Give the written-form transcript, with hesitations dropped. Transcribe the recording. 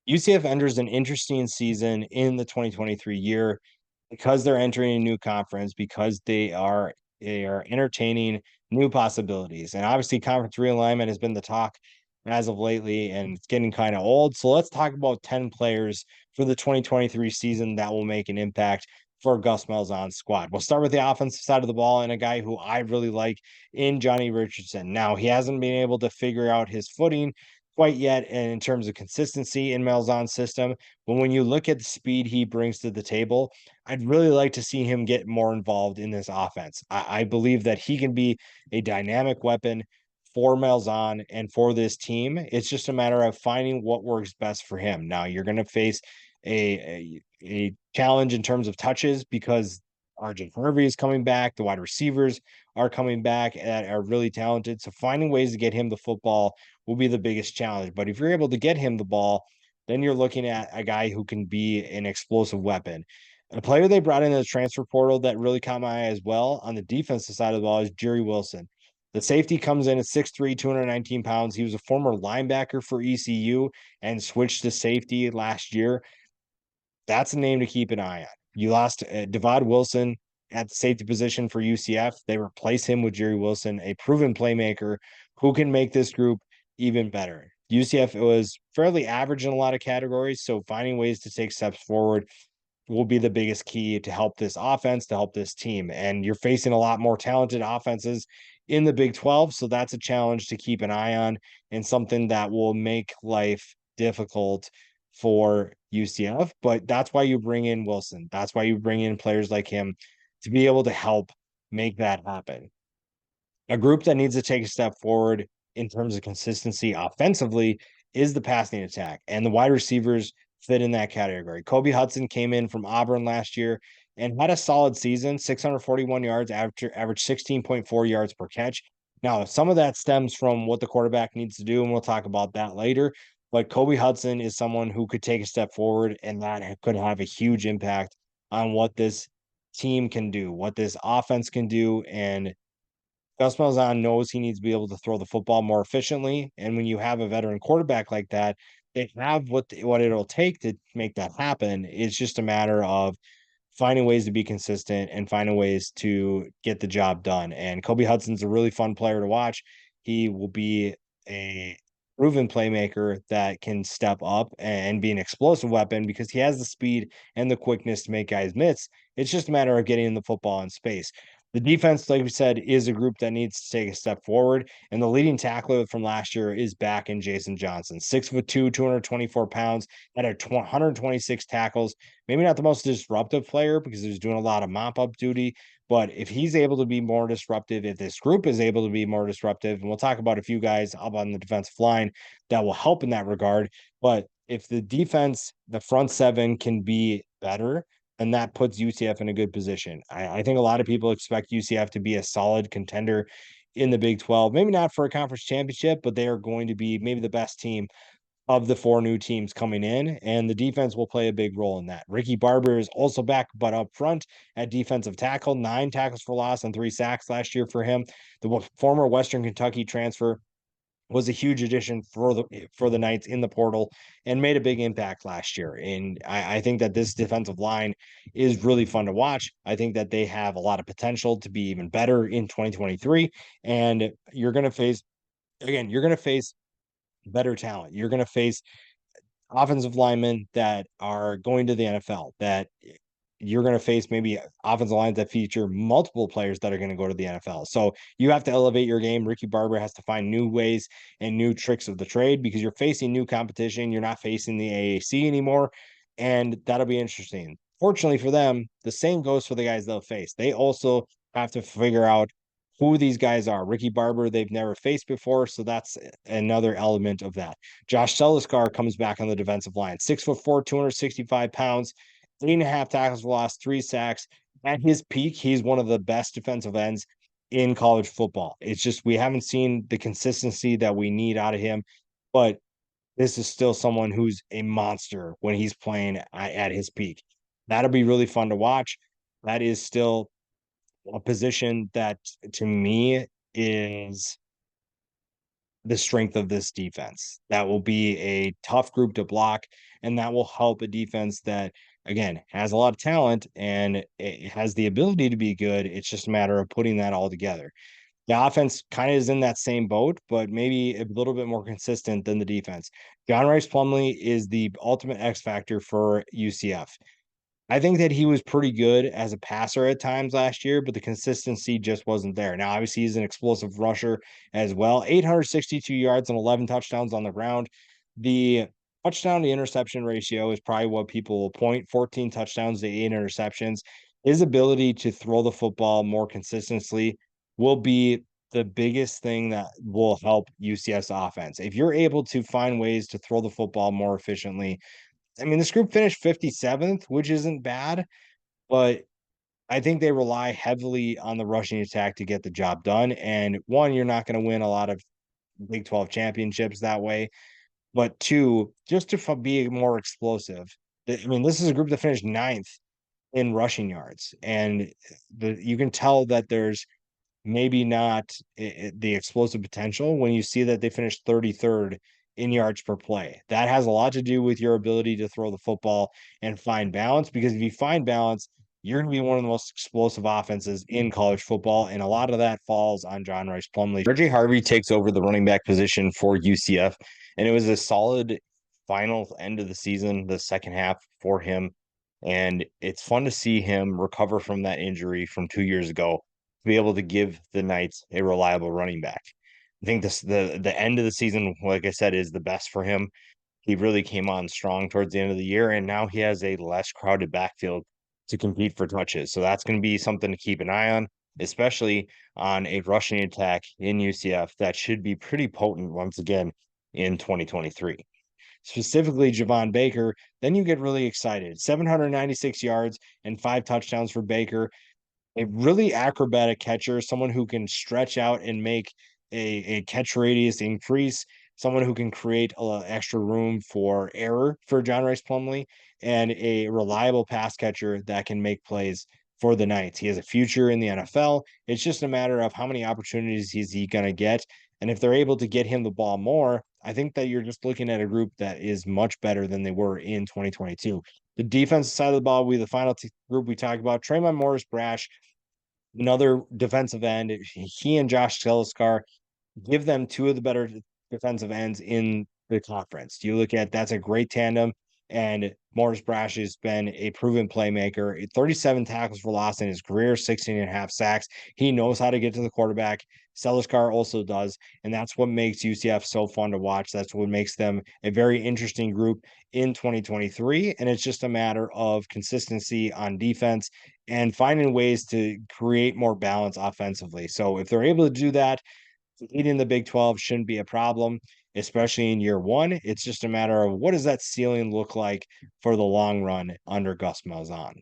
UCF enters an interesting season in the 2023 year because they're entering a new conference, because they are entertaining new possibilities. And obviously conference realignment has been the talk as of lately, and it's getting kind of old. So let's talk about 10 players for the 2023 season that will make an impact for Gus Malzahn's squad. We'll start with the offensive side of the ball and a guy who I really like in Johnny Richardson. Now, he hasn't been able to figure out his footing quite yet and in terms of consistency in Malzahn's system. But when you look at the speed he brings to the table, I'd really like to see him get more involved in this offense. I believe that he can be a dynamic weapon for Malzahn and for this team. It's just a matter of finding what works best for him. Now, you're going to face a challenge in terms of touches because HARVEY is coming back. The wide receivers are coming back that are really talented. So finding ways to get him the football will be the biggest challenge. But if you're able to get him the ball, then you're looking at a guy who can be an explosive weapon. A player they brought in the transfer portal that really caught my eye as well on the defensive side of the ball is JIREH Wilson. The safety comes in at 6'3, 219 pounds. He was a former linebacker for ECU and switched to safety last year. That's a name to keep an eye on. You lost Devad Wilson at the safety position for UCF. They replace him with JIREH Wilson, a proven playmaker who can make this group even better. UCF was fairly average in a lot of categories, so finding ways to take steps forward will be the biggest key to help this offense, to help this team. And you're facing a lot more talented offenses in the Big 12, so that's a challenge to keep an eye on and something that will make life difficult for UCF. But that's why you bring in Wilson. That's why you bring in players like him to be able to help make that happen. A group that needs to take a step forward in terms of consistency offensively is the passing attack, and the wide receivers fit in that category. Kobe Hudson came in from Auburn last year and had a solid season, 641 yards, average 16.4 yards per catch. Now, some of that stems from what the quarterback needs to do, and we'll talk about that later. But Kobe Hudson is someone who could take a step forward, and that could have a huge impact on what this team can do, what this offense can do, and Gus Malzahn knows he needs to be able to throw the football more efficiently. And when you have a veteran quarterback like that, they have what it'll take to make that happen. It's just a matter of finding ways to be consistent and finding ways to get the job done. And Kobe Hudson's a really fun player to watch. He will be a proven playmaker that can step up and be an explosive weapon because he has the speed and the quickness to make guys miss. It's just a matter of getting the football in space. The defense, like we said, is a group that needs to take a step forward. And the leading tackler from last year is back in Jason Johnson, 6'2", 224 pounds, had 126 tackles. Maybe not the most disruptive player because he's doing a lot of mop-up duty. But if he's able to be more disruptive, if this group is able to be more disruptive, and we'll talk about a few guys up on the defensive line that will help in that regard. But if the defense, the front seven can be better, and that puts UCF in a good position. I think a lot of people expect UCF to be a solid contender in the Big 12. Maybe not for a conference championship, but they are going to be maybe the best team of the four new teams coming in, and the defense will play a big role in that. Ricky Barber is also back, but up front at defensive tackle, 9 tackles for loss and 3 sacks last year for him. The former Western Kentucky transfer was a huge addition for the Knights in the portal and made a big impact last year. And I think that this defensive line is really fun to watch. I think that they have a lot of potential to be even better in 2023. And you're going to face better talent. You're going to face offensive linemen that are going to the NFL, that you're going to face maybe offensive lines that feature multiple players that are going to go to the NFL. So you have to elevate your game. Ricky Barber has to find new ways and new tricks of the trade because you're facing new competition. You're not facing the AAC anymore. And that'll be interesting. Fortunately for them, the same goes for the guys they'll face. They also have to figure out who these guys are. Ricky Barber, they've never faced before. So that's another element of that. Josh CELISCAR comes back on the defensive line, 6'4", 265 pounds, 8.5 tackles for loss, 3 sacks. At his peak, he's one of the best defensive ends in college football. It's just we haven't seen the consistency that we need out of him, but this is still someone who's a monster when he's playing at his peak. That'll be really fun to watch. That is still a position that to me is the strength of this defense. That will be a tough group to block, and that will help a defense that, again, has a lot of talent and it has the ability to be good. It's just a matter of putting that all together. The offense kind of is in that same boat, but maybe a little bit more consistent than the defense. John Rice Plumlee is the ultimate X factor for UCF. I think that he was pretty good as a passer at times last year, but the consistency just wasn't there. Now, obviously, he's an explosive rusher as well. 862 yards and 11 touchdowns on the ground. The touchdown to interception ratio is probably what people will point 14 touchdowns to 8 interceptions. His ability to throw the football more consistently will be the biggest thing that will help UCF's offense. If you're able to find ways to throw the football more efficiently, I mean, this group finished 57th, which isn't bad, but I think they rely heavily on the rushing attack to get the job done. And one, you're not going to win a lot of Big 12 championships that way. But two, just to be more explosive. I mean, this is a group that finished ninth in rushing yards. And you can tell that there's maybe not the explosive potential when you see that they finished 33rd in yards per play. That has a lot to do with your ability to throw the football and find balance, because if you find balance, you're going to be one of the most explosive offenses in college football, and a lot of that falls on John Rice Plumlee. RJ Harvey takes over the running back position for UCF, and it was a solid final end of the season, the second half for him, and it's fun to see him recover from that injury from 2 years ago, be able to give the Knights a reliable running back. I think the end of the season, like I said, is the best for him. He really came on strong towards the end of the year, and now he has a less crowded backfield to compete for touches. So that's going to be something to keep an eye on, especially on a rushing attack in UCF that should be pretty potent once again in 2023. Specifically Javon Baker, then you get really excited. 796 yards and 5 touchdowns for Baker, a really acrobatic catcher, someone who can stretch out and make a catch radius increase, someone who can create extra room for error for John Rice Plumlee, and a reliable pass catcher that can make plays for the Knights. He has a future in the NFL. It's just a matter of how many opportunities is he going to get. And if they're able to get him the ball more, I think that you're just looking at a group that is much better than they were in 2022. The defensive side of the ball will be the final group we talk about. TRE'MON, MORRIS-BRASH, another defensive end. He and Josh CELISCAR, give them two of the better defensive ends in the conference. You look at, that's a great tandem, and Morris-Brash has been a proven playmaker. 37 tackles for loss in his career, 16.5 sacks. He knows how to get to the quarterback. CELISCAR also does, and that's what makes UCF so fun to watch. That's what makes them a very interesting group in 2023, and it's just a matter of consistency on defense and finding ways to create more balance offensively. So if they're able to do that, competing in the Big 12 shouldn't be a problem, especially in year one. It's just a matter of what does that ceiling look like for the long run under Gus Malzahn.